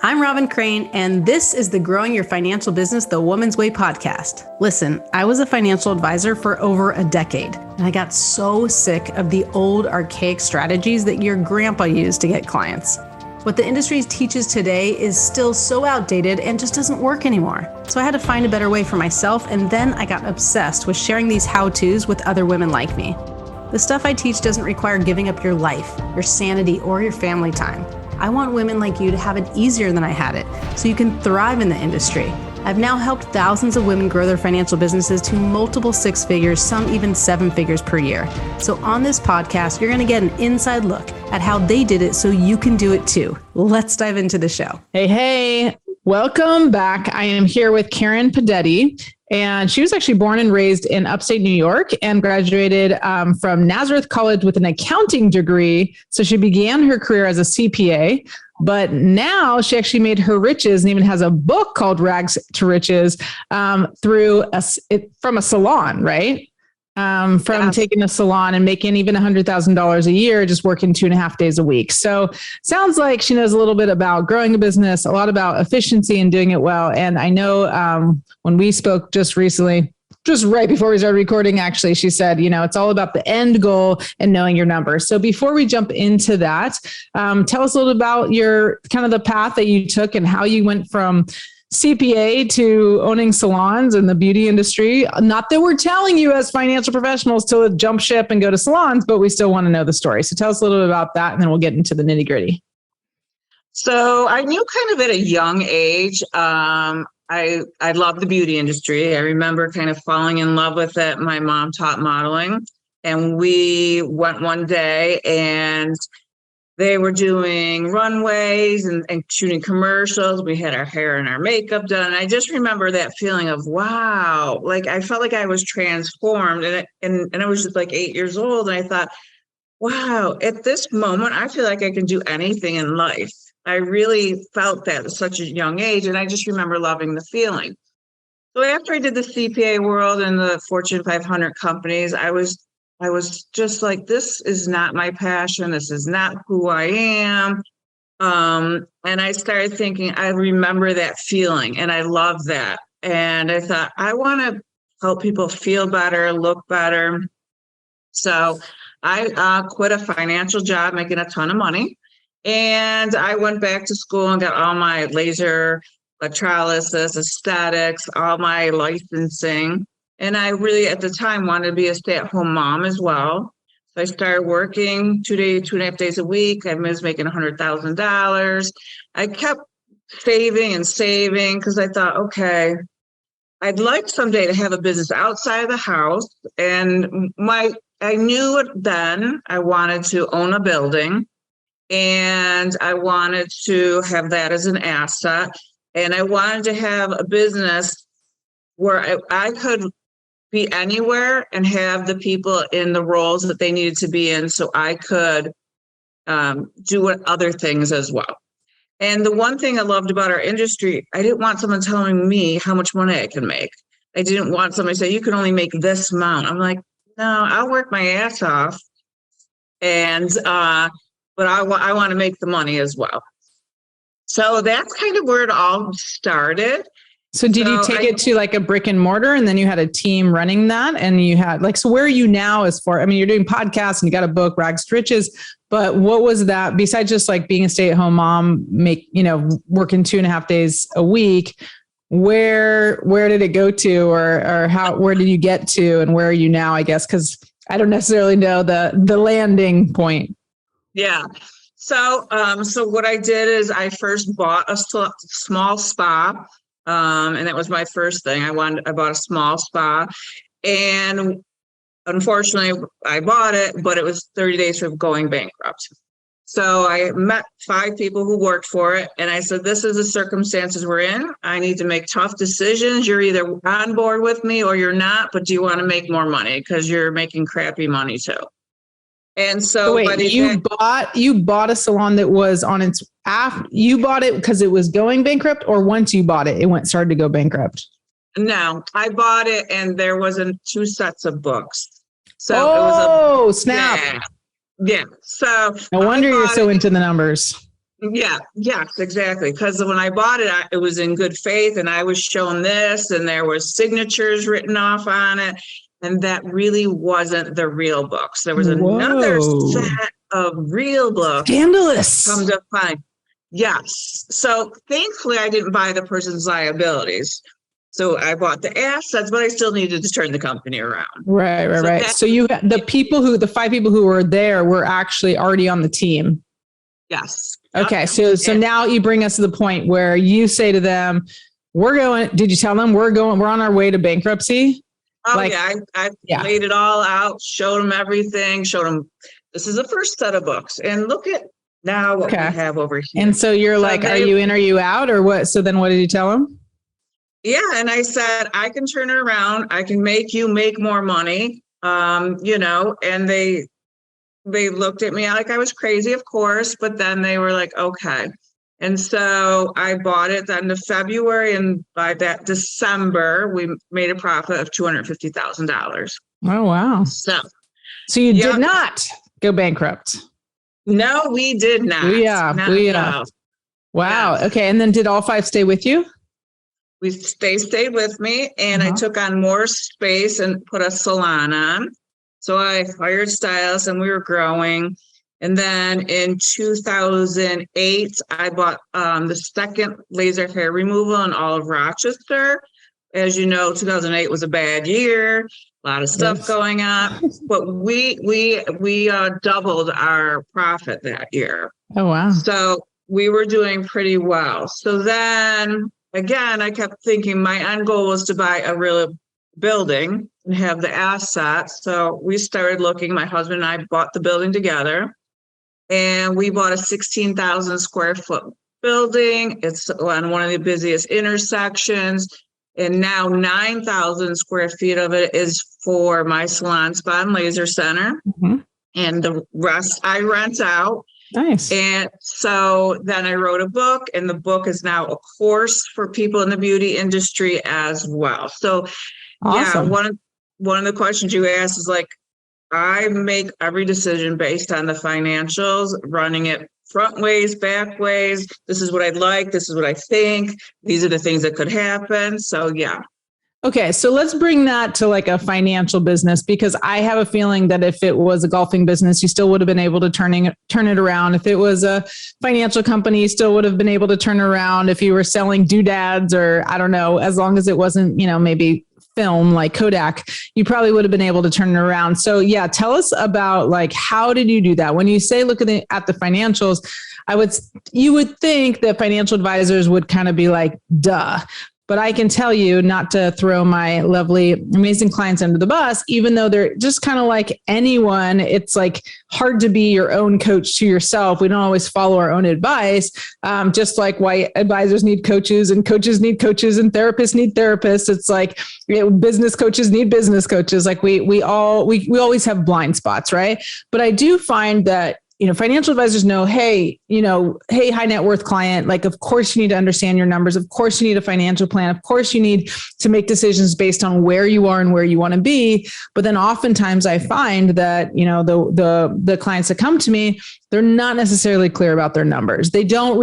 I'm Robin Crane, and this is the Growing Your Financial Business the Woman's Way podcast. Listen, I was a financial advisor for over a decade, and I got so sick of the old archaic strategies that your grandpa used to get clients. What the industry teaches today is still so outdated and just doesn't work anymore. So I had to find a better way for myself, and then I got obsessed with sharing these how-tos with other women like me. The stuff I teach doesn't require giving up your life, your sanity, or your family time. I want women like you to have it easier than I had it, so you can thrive in the industry. I've now helped thousands of women grow their financial businesses to multiple six figures, some even seven figures per year. So on this podcast, you're going to get an inside look at how they did it so you can do it too. Let's dive into the show. Hey, welcome back. I am here with Karen Pudetti. And she was actually born and raised in upstate New York and graduated from Nazareth College with an accounting degree. So she began her career as a CPA, but now she actually made her riches and even has a book called Rags to Riches from a salon, right? Taking a salon and making even $100,000 a year, just working 2.5 days a week. So sounds like she knows a little bit about growing a business, a lot about efficiency and doing it well. And I know when we spoke just recently, just right before we started recording, actually, she said, it's all about the end goal and knowing your numbers. So before we jump into that, tell us a little about your kind of the path that you took and how you went from CPA to owning salons in the beauty industry. Not that we're telling you as financial professionals to jump ship and go to salons, but we still want to know the story. So tell us a little bit about that, and then we'll get into the nitty gritty. So I knew kind of at a young age, I loved the beauty industry. I remember kind of falling in love with it. My mom taught modeling, and we went one day and they were doing runways and shooting commercials. We had our hair and our makeup done. And I just remember that feeling of, wow, like I felt like I was transformed. And I was just like 8 years old. And I thought, wow, at this moment, I feel like I can do anything in life. I really felt that at such a young age. And I just remember loving the feeling. So after I did the CPA world and the Fortune 500 companies, I was just like, this is not my passion. This is not who I am. And I started thinking, I remember that feeling and I love that. And I thought, I want to help people feel better, look better. So I quit a financial job, making a ton of money. And I went back to school and got all my laser, electrolysis, aesthetics, all my licensing. And I really, at the time, wanted to be a stay-at-home mom as well. So I started working 2.5 days a week. I was making $100,000. I kept saving and saving because I thought, okay, I'd like someday to have a business outside of the house. And I knew it then. I wanted to own a building, and I wanted to have that as an asset. And I wanted to have a business where I could be anywhere and have the people in the roles that they needed to be in so I could do other things as well. And the one thing I loved about our industry, I didn't want someone telling me how much money I can make. I didn't want somebody to say, you can only make this amount. I'm like, no, I'll work my ass off. And, but I want to make the money as well. So that's kind of where it all started. So did you take it to like a brick and mortar and then you had a team running that and you had so where are you now you're doing podcasts and you got a book, Rags to Riches, but what was that besides just like being a stay-at-home mom, working 2.5 days a week, where did it go to or where did you get to and where are you now, I guess? Cause I don't necessarily know the landing point. Yeah. So what I did is I first bought a small spa. And that was my first thing. I bought a small spa, and unfortunately I bought it, but it was 30 days from going bankrupt. So I met 5 people who worked for it. And I said, this is the circumstances we're in. I need to make tough decisions. You're either on board with me or you're not, but do you want to make more money? Because you're making crappy money too. And so you bought a salon that was on its after you bought it because it was going bankrupt, or once you bought it, started to go bankrupt? No, I bought it and there wasn't 2 sets of books. So it was snap. Yeah. So no wonder you're so into the numbers. Yeah, yes, exactly. Because when I bought it, it was in good faith, and I was shown this, and there was signatures written off on it, and that really wasn't the real books. There was another Whoa. set of real books. Scandalous. Come to find, yes. So thankfully, I didn't buy the person's liabilities. So I bought the assets, but I still needed to turn the company around. Right. So you got the 5 people who were there were actually already on the team. Yes. Okay. So now you bring us to the point where you say to them, did you tell them we're on our way to bankruptcy? Oh, I laid it all out, showed them everything, showed them this is the first set of books. And look at now what we have over here. And so you're like, are you in, are you out, or what? So then what did you tell them? Yeah. And I said, I can turn it around. I can make you make more money. And they looked at me like I was crazy, of course, but then they were like, okay. And so I bought it at the end of February, and by that December, we made a profit of $250,000. Oh, wow. So you did not go bankrupt. No, we did not. Booyah. Wow. Yeah. Okay. And then did all 5 stay with you? They stayed with me, and I took on more space and put a salon on. So I hired stylists, and we were growing. And then in 2008, I bought the second laser hair removal in all of Rochester. As you know, 2008 was a bad year, a lot of stuff going on, but we doubled our profit that year. Oh, wow. So we were doing pretty well. So then again, I kept thinking my end goal was to buy a real building and have the assets. So we started looking, my husband and I bought the building together. And we bought a 16,000 square foot building. It's on one of the busiest intersections. And now 9,000 square feet of it is for my salon, spa, and laser center. Mm-hmm. And the rest I rent out. Nice. And so then I wrote a book, and the book is now a course for people in the beauty industry as well. So awesome. Yeah, one of the questions you asked is like, I make every decision based on the financials, running it front ways, back ways. This is what I'd like. This is what I think. These are the things that could happen. So, yeah. Okay. So let's bring that to like a financial business, because I have a feeling that if it was a golfing business, you still would have been able to turn it around. If it was a financial company, you still would have been able to turn it around. If you were selling doodads, or I don't know, as long as it wasn't, maybe film like Kodak, you probably would have been able to turn it around. So yeah, tell us about like, how did you do that? When you say look at the financials, you would think that financial advisors would kind of be like, duh. But I can tell you, not to throw my lovely, amazing clients under the bus, even though they're just kind of like anyone, it's like hard to be your own coach to yourself. We don't always follow our own advice. Just like why advisors need coaches, and coaches need coaches, and therapists need therapists. It's like business coaches need business coaches. Like we always have blind spots, right? But I do find that financial advisors know, hey, high net worth client, like, of course you need to understand your numbers. Of course you need a financial plan. Of course you need to make decisions based on where you are and where you want to be. But then oftentimes I find that, the clients that come to me, they're not necessarily clear about their numbers. They don't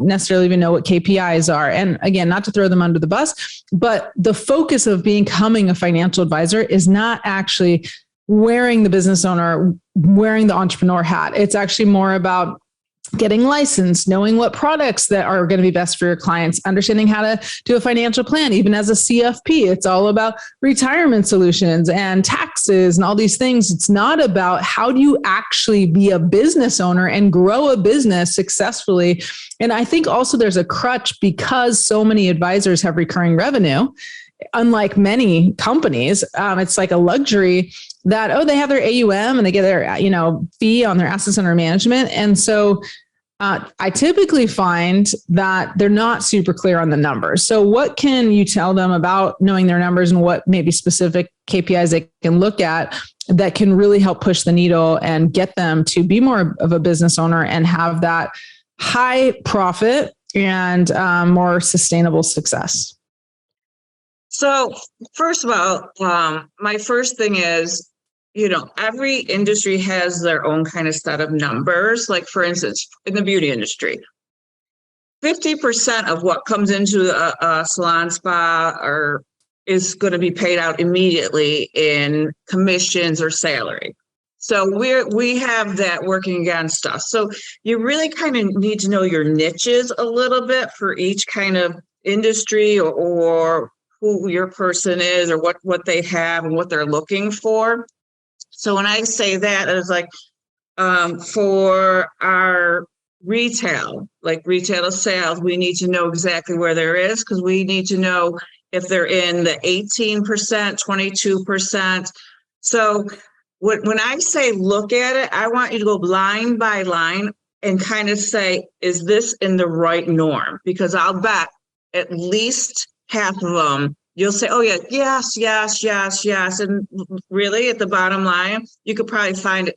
necessarily even know what KPIs are. And again, not to throw them under the bus, but the focus of becoming a financial advisor is not actually wearing the business owner, wearing the entrepreneur hat. It's actually more about getting licensed, knowing what products that are going to be best for your clients, understanding how to do a financial plan. Even as a CFP, it's all about retirement solutions and taxes and all these things. It's not about how do you actually be a business owner and grow a business successfully. And I think also there's a crutch because so many advisors have recurring revenue. Unlike many companies, it's like a luxury that, they have their AUM and they get their, fee on their assets under management. And so I typically find that they're not super clear on the numbers. So what can you tell them about knowing their numbers, and what maybe specific KPIs they can look at that can really help push the needle and get them to be more of a business owner and have that high profit and more sustainable success? So first of all, my first thing is, every industry has their own kind of set of numbers. Like, for instance, in the beauty industry, 50% of what comes into a salon spa is going to be paid out immediately in commissions or salary. So we have that working against us. So you really kind of need to know your niches a little bit for each kind of industry, or who your person is, or what they have and what they're looking for. So when I say that, it's like for our retail sales, we need to know exactly where there is, because we need to know if they're in the 18%, 22%. So when I say look at it, I want you to go line by line and kind of say, is this in the right norm? Because I'll bet at least half of them, you'll say, oh yeah, yes, yes, yes, yes. And really at the bottom line, you could probably find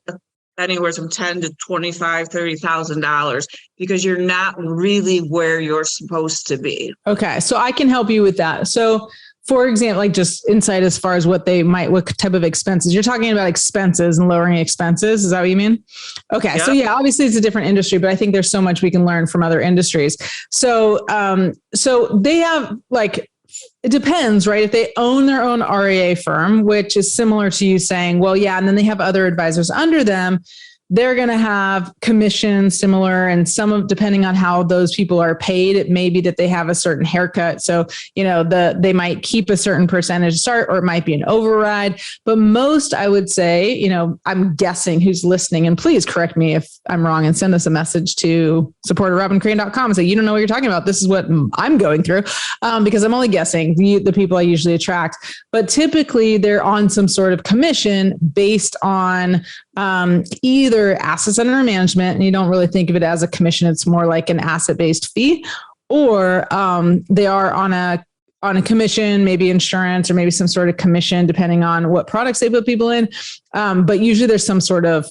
anywhere from $10,000 to $25,000, $30,000, because you're not really where you're supposed to be. Okay. So I can help you with that. So for example, like just insight as far as what type of expenses you're talking about, expenses and lowering expenses. Is that what you mean? Okay. Yep. So yeah, obviously it's a different industry, but I think there's so much we can learn from other industries. So, so they have it depends, right? If they own their own RIA firm, which is similar to you saying, well, yeah, and then they have other advisors under them, they're going to have commissions similar, and depending on how those people are paid, it may be that they have a certain haircut. So, they might keep a certain percentage to start, or it might be an override. But most, I would say, I'm guessing who's listening, and please correct me if I'm wrong and send us a message to support@robincrane.com and say, you don't know what you're talking about. This is what I'm going through, because I'm only guessing the people I usually attract. But typically they're on some sort of commission based on either assets under management, and you don't really think of it as a commission. It's more like an asset-based fee, or they are on a commission, maybe insurance, or maybe some sort of commission, depending on what products they put people in. But usually there's some sort of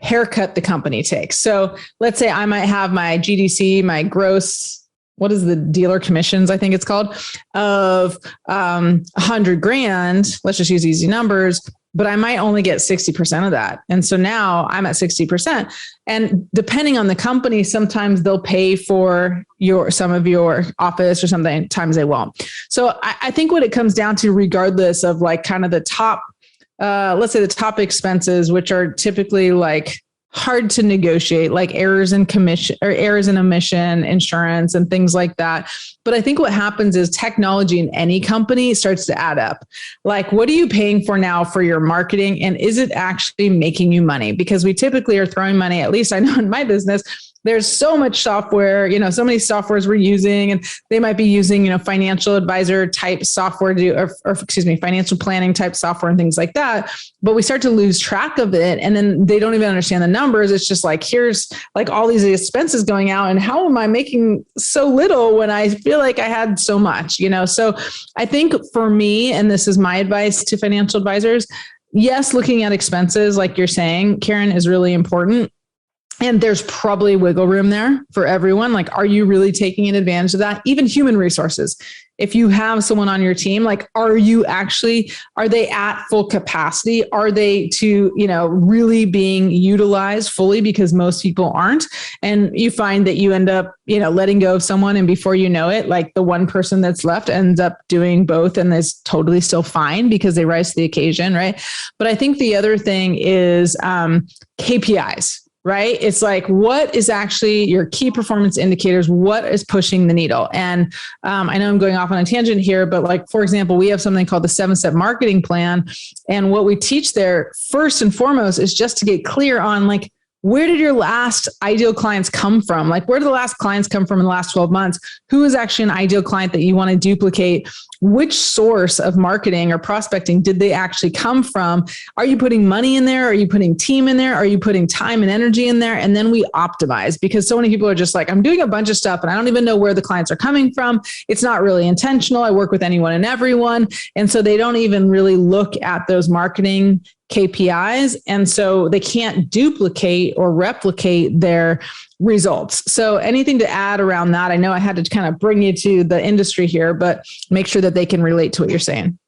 haircut the company takes. So let's say I might have my GDC, my gross, what is the dealer commissions, I think it's called, of $100,000. Let's just use easy numbers. But I might only get 60% of that. And so now I'm at 60%. And depending on the company, sometimes they'll pay for some of your office, or sometimes they won't. So I think what it comes down to, regardless of kind of the top, let's say the top expenses, which are typically hard to negotiate, like errors in commission or errors in omission, insurance, and things like that. But I think what happens is technology in any company starts to add up. What are you paying for now for your marketing? And is it actually making you money? Because we typically are throwing money, at least I know in my business, there's so much software, so many softwares we're using, and they might be using, financial advisor type software financial planning type software and things like that. But we start to lose track of it. And then they don't even understand the numbers. It's just here's all these expenses going out, and how am I making so little when I feel like I had so much, So I think for me, and this is my advice to financial advisors, yes, looking at expenses, like you're saying, Karen, is really important. And there's probably wiggle room there for everyone. Are you really taking advantage of that? Even human resources. If you have someone on your team, are they at full capacity? Are they really being utilized fully? Because most people aren't. And you find that you end up, letting go of someone, and before you know it, the one person that's left ends up doing both and is totally still fine because they rise to the occasion, right? But I think the other thing is KPIs. Right? It's what is actually your key performance indicators? What is pushing the needle? And I know I'm going off on a tangent here, but for example, we have something called the 7-step marketing plan. And what we teach there first and foremost is just to get clear on where did your last ideal clients come from? Where did the last clients come from in the last 12 months? Who is actually an ideal client that you want to duplicate? Which source of marketing or prospecting did they actually come from? Are you putting money in there? Are you putting team in there? Are you putting time and energy in there? And then we optimize, because so many people are just I'm doing a bunch of stuff and I don't even know where the clients are coming from. It's not really intentional. I work with anyone and everyone. And so they don't even really look at those marketing KPIs. And so they can't duplicate or replicate their results. So anything to add around that? I know I had to kind of bring you to the industry here, but make sure that they can relate to what you're saying.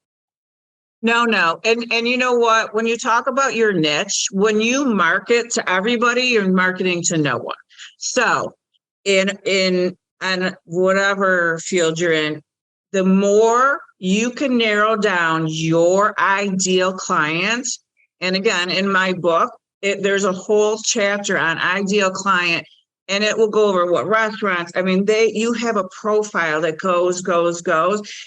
No. And you know what? When you talk about your niche, when you market to everybody, you're marketing to no one. So in and whatever field you're in, the more you can narrow down your ideal client. And again, in my book, there's a whole chapter on ideal client, and it will go over what restaurants. I mean, you have a profile that goes.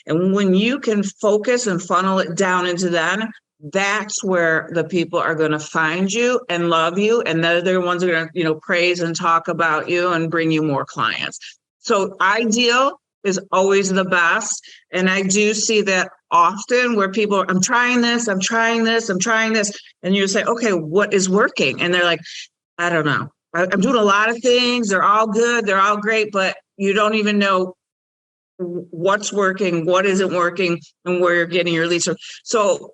And when you can focus and funnel it down into them, that's where the people are going to find you and love you. And they're the ones that are going to, praise and talk about you and bring you more clients. So ideal is always the best. And I do see that often where people, I'm trying this. And you say, okay, what is working? And they're like, I don't know. I'm doing a lot of things. They're all good. They're all great, but you don't even know what's working, what isn't working, and where you're getting your leads. So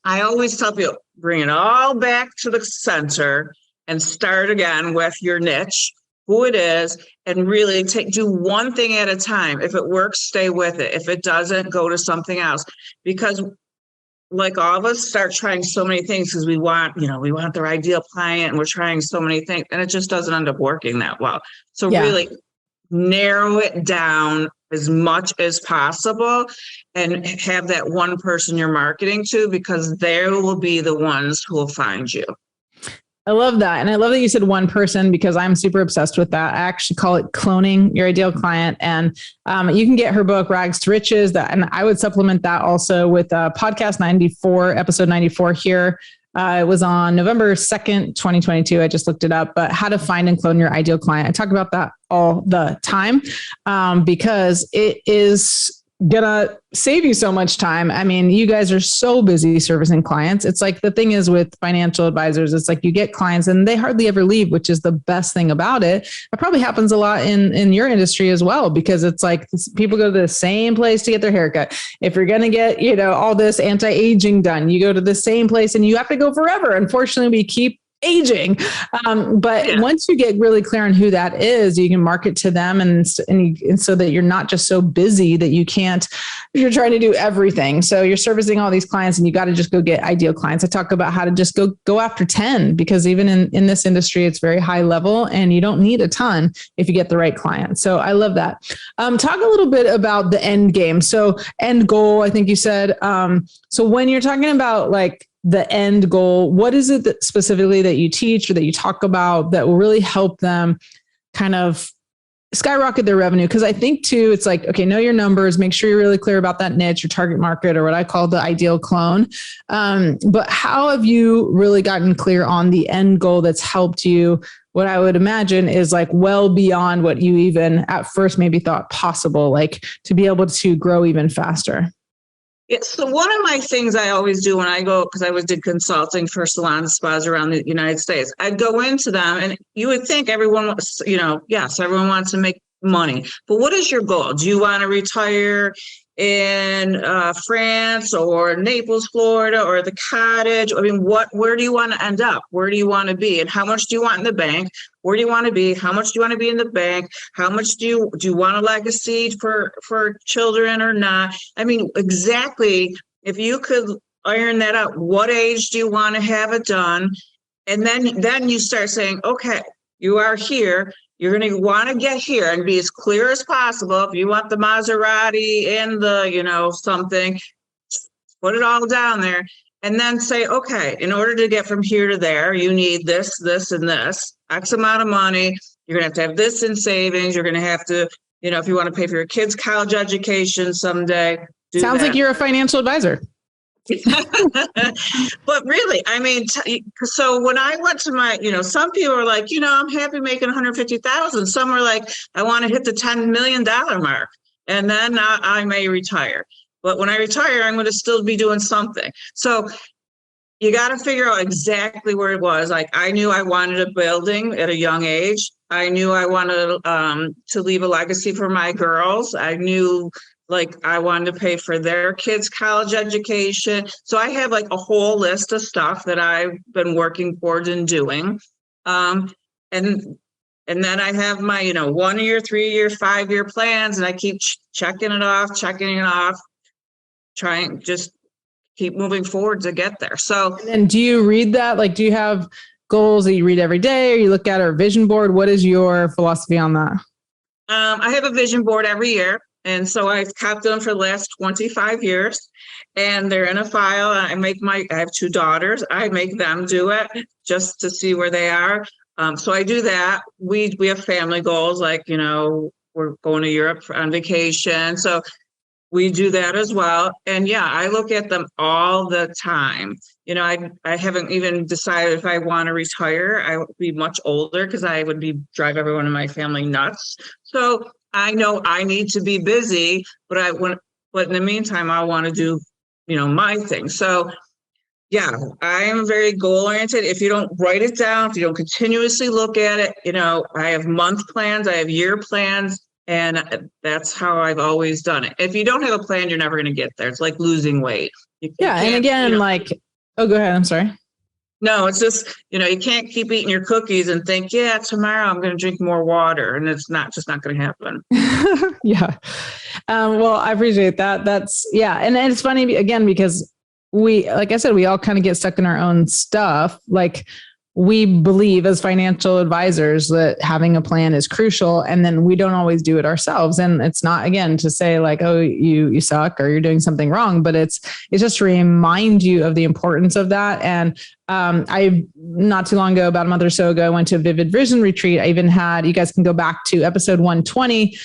I always tell people, bring it all back to the center and start again with your niche, who it is, and really do one thing at a time. If it works, stay with it. If it doesn't, go to something else. Because like all of us start trying so many things because we want their ideal client, and we're trying so many things, and it just doesn't end up working that well. So really narrow it down as much as possible and have that one person you're marketing to, because they will be the ones who will find you. I love that. And I love that you said one person, because I'm super obsessed with that. I actually call it cloning your ideal client. And you can get her book, Rags to Riches. And I would supplement that also with podcast 94, episode 94 here. It was on November 2nd, 2022. I just looked it up, but how to find and clone your ideal client. I talk about that all the time because it is gonna save you so much time. I mean, you guys are so busy servicing clients. It's like the thing is with financial advisors, it's like you get clients and they hardly ever leave, which is the best thing about it. It probably happens a lot in your industry as well, because it's like people go to the same place to get their haircut. If you're going to get, all this anti-aging done, you go to the same place and you have to go forever. Unfortunately, we keep aging. But once you get really clear on who that is, you can market to them and so that you're not just so busy that you're trying to do everything. So you're servicing all these clients and you got to just go get ideal clients. I talk about how to just go after 10, because even in this industry, it's very high level and you don't need a ton if you get the right client. So I love that. Talk a little bit about the end game. So end goal, I think you said, so when you're talking about like the end goal, what is it that specifically that you teach or that you talk about that will really help them kind of skyrocket their revenue? Because I think too, it's like, okay, know your numbers, make sure you're really clear about that niche, your target market, or what I call the ideal clone. But how have you really gotten clear on the end goal that's helped you? What I would imagine is like well beyond what you even at first maybe thought possible, like to be able to grow even faster. Yeah, so one of my things I always do when I go, because I always did consulting for salon spas around the United States, I'd go into them and you would think everyone, yes, everyone wants to make money, but what is your goal? Do you want to retire in France or Naples, Florida, or the cottage? I mean, where do you want to end up? Where do you want to be? And how much do you want in the bank? Where do you want to be? How much do you want to be in the bank? How much do you want a legacy for children or not? I mean, exactly. If you could iron that out, what age do you want to have it done? And then you start saying, okay, you are here. You're going to want to get here and be as clear as possible. If you want the Maserati and the, something, put it all down there. And then say, okay, in order to get from here to there, you need this, this, and this, X amount of money. You're going to have this in savings. You're going to have to, if you want to pay for your kids' college education someday. Sounds like you're a financial advisor. But really, I mean, so when I went to my, some people are like, I'm happy making 150,000. Some are like, I want to hit the $10 million mark and then I may retire. But when I retire, I'm going to still be doing something. So you got to figure out exactly where it was. Like I knew I wanted a building at a young age. I knew I wanted to leave a legacy for my girls. I knew like I wanted to pay for their kids' college education. So I have like a whole list of stuff that I've been working towards and doing. And then I have my, 1 year, 3 year, 5 year plans, and I keep checking it off, trying just keep moving forward to get there. So, and do you read that? Like, do you have goals that you read every day, or you look at, or a vision board? What is your philosophy on that? I have a vision board every year. And so I've kept them for the last 25 years, and they're in a file. I have 2 daughters. I make them do it just to see where they are. So I do that. We have family goals, like, we're going to Europe on vacation. So we do that as well. And yeah, I look at them all the time. I haven't even decided if I want to retire. I would be much older because I would drive everyone in my family nuts. So I know I need to be busy, but in the meantime, I want to do, my thing. So yeah, I am very goal oriented. If you don't write it down, if you don't continuously look at it, I have month plans, I have year plans, and that's how I've always done it. If you don't have a plan, you're never going to get there. It's like losing weight. Yeah. And again, oh, go ahead. I'm sorry. No, it's just, you can't keep eating your cookies and think, yeah, tomorrow I'm going to drink more water. And it's not going to happen. Yeah. Well, I appreciate that. And it's funny again, because like I said, we all kind of get stuck in our own stuff. Like, we believe as financial advisors that having a plan is crucial, and then we don't always do it ourselves. And it's not, again, to say like, oh, you suck or you're doing something wrong, but it's just to remind you of the importance of that. And I not too long ago, about a month or so ago, I went to a Vivid Vision retreat. I even had, you guys can go back to episode 120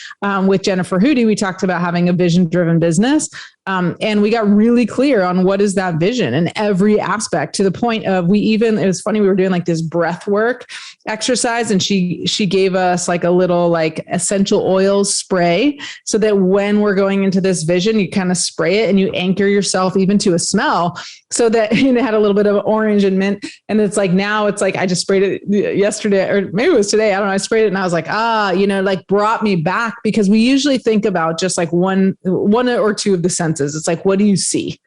with Jennifer Hootie. We talked about having a vision-driven business. And we got really clear on what is that vision in every aspect, to the point of it was funny, we were doing like this breath work exercise, and she gave us like a little like essential oils spray, so that when we're going into this vision, you kind of spray it and you anchor yourself even to a smell, so that it had a little bit of orange and mint. And it's like, now it's like, I just sprayed it yesterday, or maybe it was today. I don't know. I sprayed it and I was like, like brought me back, because we usually think about just like one or two of the senses. It's like, what do you see?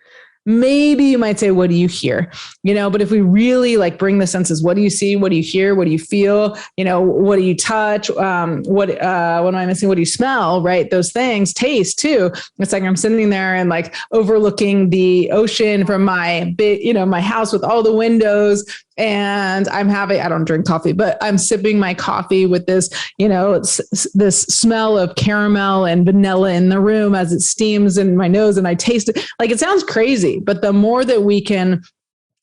Maybe you might say, what do you hear? But if we really like bring the senses, what do you see? What do you hear? What do you feel? What do you touch? What am I missing? What do you smell? Right? Those things, taste too. It's like I'm sitting there and like overlooking the ocean from my my house with all the windows. And I don't drink coffee, but I'm sipping my coffee with this, this smell of caramel and vanilla in the room as it steams in my nose, and I taste it. Like, it sounds crazy, but the more that we can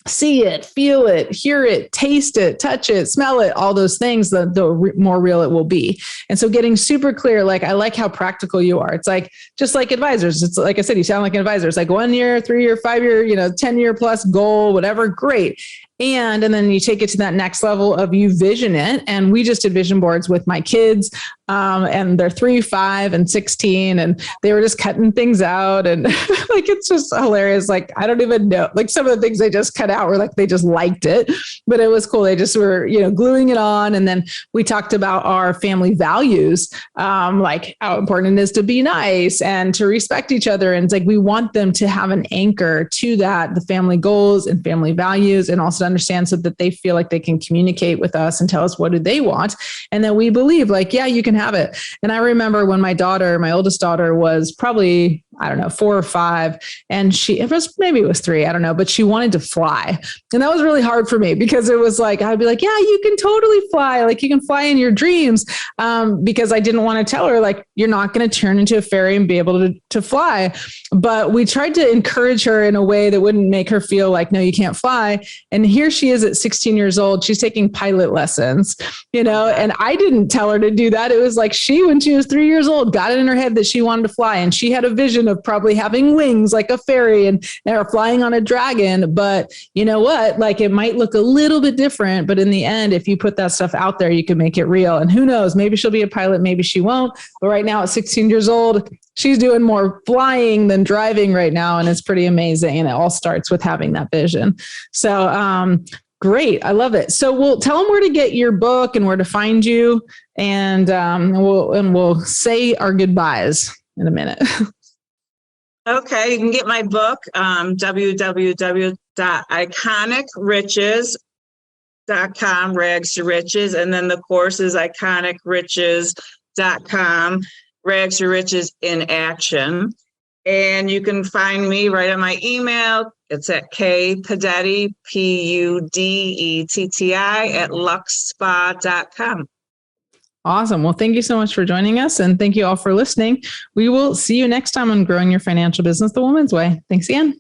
see it, feel it, hear it, taste it, touch it, smell it, all those things, the more real it will be. And so getting super clear, like, I like how practical you are. It's like, just like advisors. It's like I said, you sound like an advisor. It's like 1 year, 3 year, 5 year, 10-year plus goal, whatever. Great. And then you take it to that next level of you vision it. And we just did vision boards with my kids, and they're 3, 5, and 16, and they were just cutting things out. And like, it's just hilarious. Like, I don't even know, like, some of the things they just cut out were like, they just liked it, but it was cool. They just were, gluing it on. And then we talked about our family values, like how important it is to be nice and to respect each other. And it's like, we want them to have an anchor to that, the family goals and family values, and also understand, so that they feel like they can communicate with us and tell us what do they want. And then we believe like, yeah, you can have it. And I remember when my oldest daughter was probably, 4 or 5. And maybe it was 3, I don't know, but she wanted to fly. And that was really hard for me, because it was like, I'd be like, yeah, you can totally fly. Like, you can fly in your dreams. Because I didn't want to tell her, like, you're not going to turn into a fairy and be able to fly. But we tried to encourage her in a way that wouldn't make her feel like, no, you can't fly. And here she is at 16 years old. She's taking pilot lessons, and I didn't tell her to do that. It was like, when she was 3 years old, got it in her head that she wanted to fly. And she had a vision of probably having wings like a fairy and flying on a dragon. But you know what? Like, it might look a little bit different, but in the end, if you put that stuff out there, you can make it real. And who knows, maybe she'll be a pilot, maybe she won't. But right now at 16 years old, she's doing more flying than driving right now. And it's pretty amazing. And it all starts with having that vision. So, great. I love it. So we'll tell them where to get your book and where to find you. And we'll say our goodbyes in a minute. Okay. You can get my book, www.iconicriches.com, rags to riches. And then the course is iconicriches.com, rags to riches in action. And you can find me right on my email. It's at kpudetti, Pudetti at luxspa.com. Awesome. Well, thank you so much for joining us. And thank you all for listening. We will see you next time on Growing Your Financial Business the Woman's Way. Thanks again.